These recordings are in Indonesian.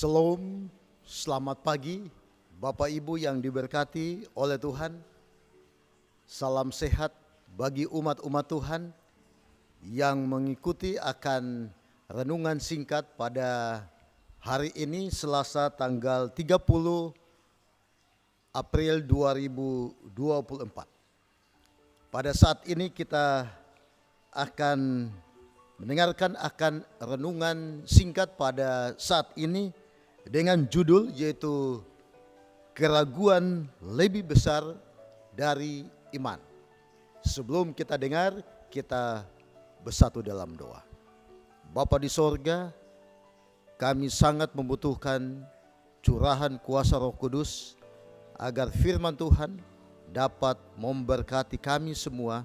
Shalom, selamat pagi Bapak Ibu yang diberkati oleh Tuhan. Salam sehat bagi umat-umat Tuhan yang mengikuti akan renungan singkat pada hari ini Selasa tanggal 30 April 2024. Pada saat ini kita akan mendengarkan akan renungan singkat pada saat ini dengan judul yaitu keraguan lebih besar dari iman. Sebelum kita dengar, kita bersatu dalam doa. Bapa di sorga, kami sangat membutuhkan curahan kuasa Roh Kudus agar firman Tuhan dapat memberkati kami semua.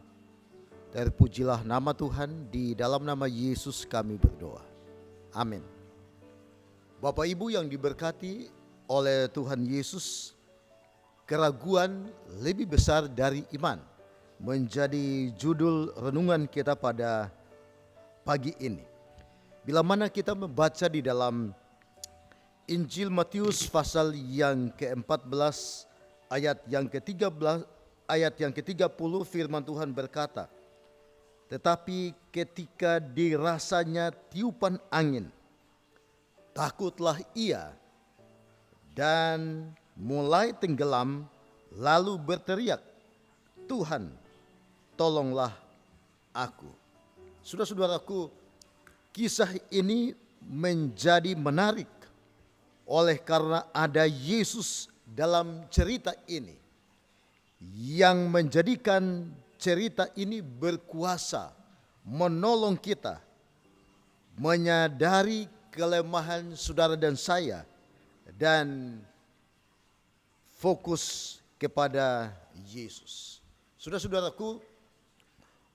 Terpujilah nama Tuhan, di dalam nama Yesus kami berdoa. Amin. Bapak Ibu yang diberkati oleh Tuhan Yesus, keraguan lebih besar dari iman menjadi judul renungan kita pada pagi ini. Bila mana kita membaca di dalam Injil Matius pasal yang ke-14 ayat yang ke-13 ayat yang ke-30, firman Tuhan berkata, "Tetapi ketika dirasanya tiupan angin, takutlah ia dan mulai tenggelam, lalu berteriak, 'Tuhan, tolonglah aku.'" Saudara-saudaraku, kisah ini menjadi menarik oleh karena ada Yesus dalam cerita ini yang menjadikan cerita ini berkuasa menolong kita menyadari kelemahan saudara dan saya dan fokus kepada Yesus. Saudara-saudaraku,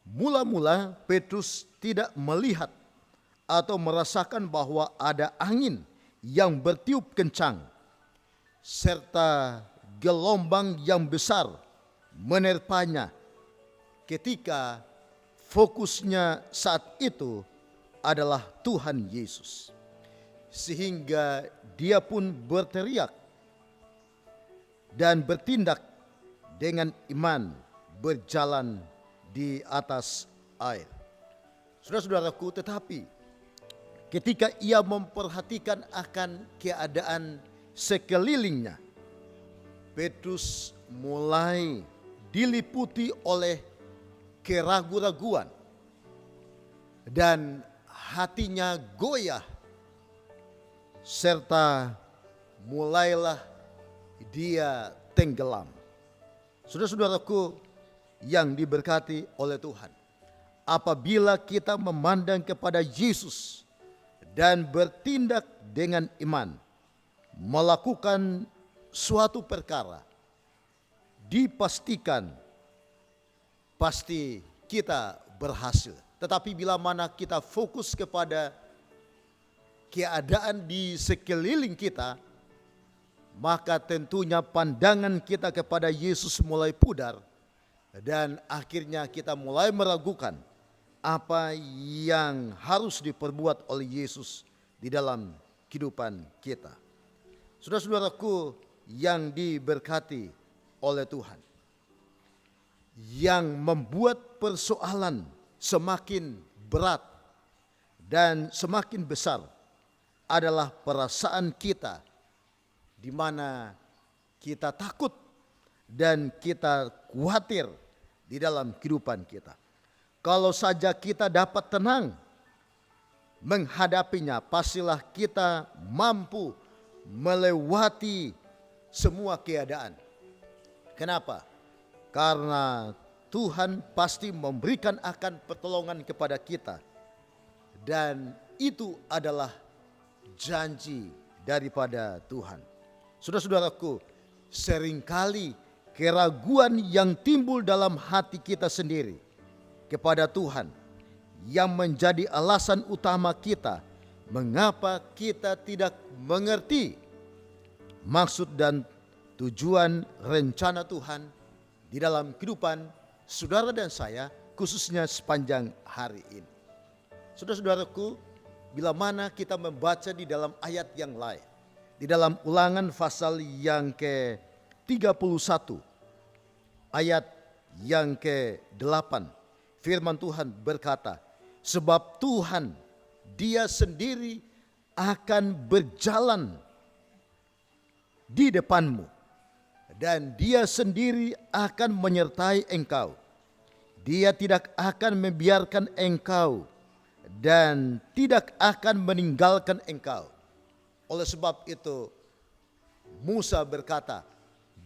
mula-mula Petrus tidak melihat atau merasakan bahwa ada angin yang bertiup kencang serta gelombang yang besar menerpanya ketika fokusnya saat itu adalah Tuhan Yesus. Sehingga dia pun berteriak dan bertindak dengan iman berjalan di atas air. Saudara-saudaraku, tetapi ketika ia memperhatikan akan keadaan sekelilingnya, Petrus mulai diliputi oleh keraguan-raguan dan hatinya goyah, serta mulailah dia tenggelam. Saudara-saudaraku yang diberkati oleh Tuhan, apabila kita memandang kepada Yesus dan bertindak dengan iman, melakukan suatu perkara, dipastikan pasti kita berhasil. Tetapi bila mana kita fokus kepada keadaan di sekeliling kita, maka tentunya pandangan kita kepada Yesus mulai pudar dan akhirnya kita mulai meragukan apa yang harus diperbuat oleh Yesus di dalam kehidupan kita. Saudara-saudaraku yang diberkati oleh Tuhan, yang membuat persoalan semakin berat dan semakin besar adalah perasaan kita di mana kita takut dan kita khawatir di dalam kehidupan kita. Kalau saja kita dapat tenang menghadapinya, pastilah kita mampu melewati semua keadaan. Kenapa? Karena Tuhan pasti memberikan akan pertolongan kepada kita. Dan itu adalah janji daripada Tuhan. Saudara-saudaraku, seringkali keraguan yang timbul dalam hati kita sendiri kepada Tuhan yang menjadi alasan utama kita mengapa kita tidak mengerti maksud dan tujuan rencana Tuhan di dalam kehidupan saudara dan saya, khususnya sepanjang hari ini. Saudara-saudaraku, bila mana kita membaca di dalam ayat yang lain, Di dalam Ulangan pasal yang ke-31 ayat yang ke-8, firman Tuhan berkata, sebab Tuhan Dia sendiri akan berjalan di depanmu, dan Dia sendiri akan menyertai engkau. Dia tidak akan membiarkan engkau dan tidak akan meninggalkan engkau. Oleh sebab itu Musa berkata,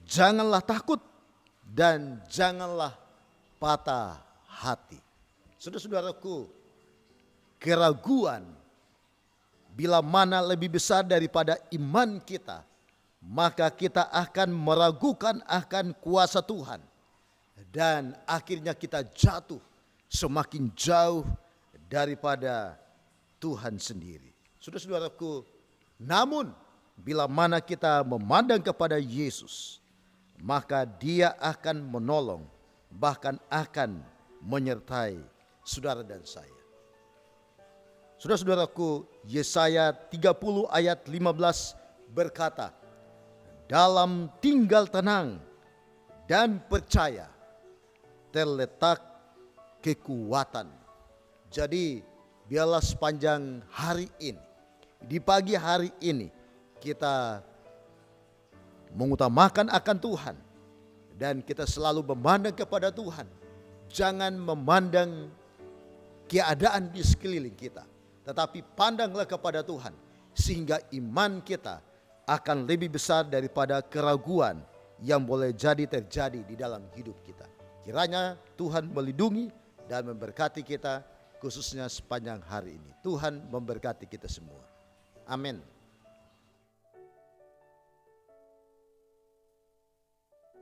janganlah takut dan janganlah patah hati. Saudara-saudaraku, keraguan bila mana lebih besar daripada iman kita, maka kita akan meragukan akan kuasa Tuhan. Dan akhirnya kita jatuh semakin jauh daripada Tuhan sendiri. Saudara-saudaraku, namun bila mana kita memandang kepada Yesus, maka Dia akan menolong, bahkan akan menyertai saudara dan saya. Saudara-saudaraku, Yesaya 30 ayat 15 berkata, dalam tinggal tenang dan percaya terletak kekuatan. Jadi biarlah sepanjang hari ini, di pagi hari ini, kita mengutamakan akan Tuhan dan kita selalu memandang kepada Tuhan. Jangan memandang keadaan di sekeliling kita, tetapi pandanglah kepada Tuhan, sehingga iman kita akan lebih besar daripada keraguan yang boleh jadi terjadi di dalam hidup kita. Kiranya Tuhan melindungi dan memberkati kita khususnya sepanjang hari ini. Tuhan memberkati kita semua. Amin.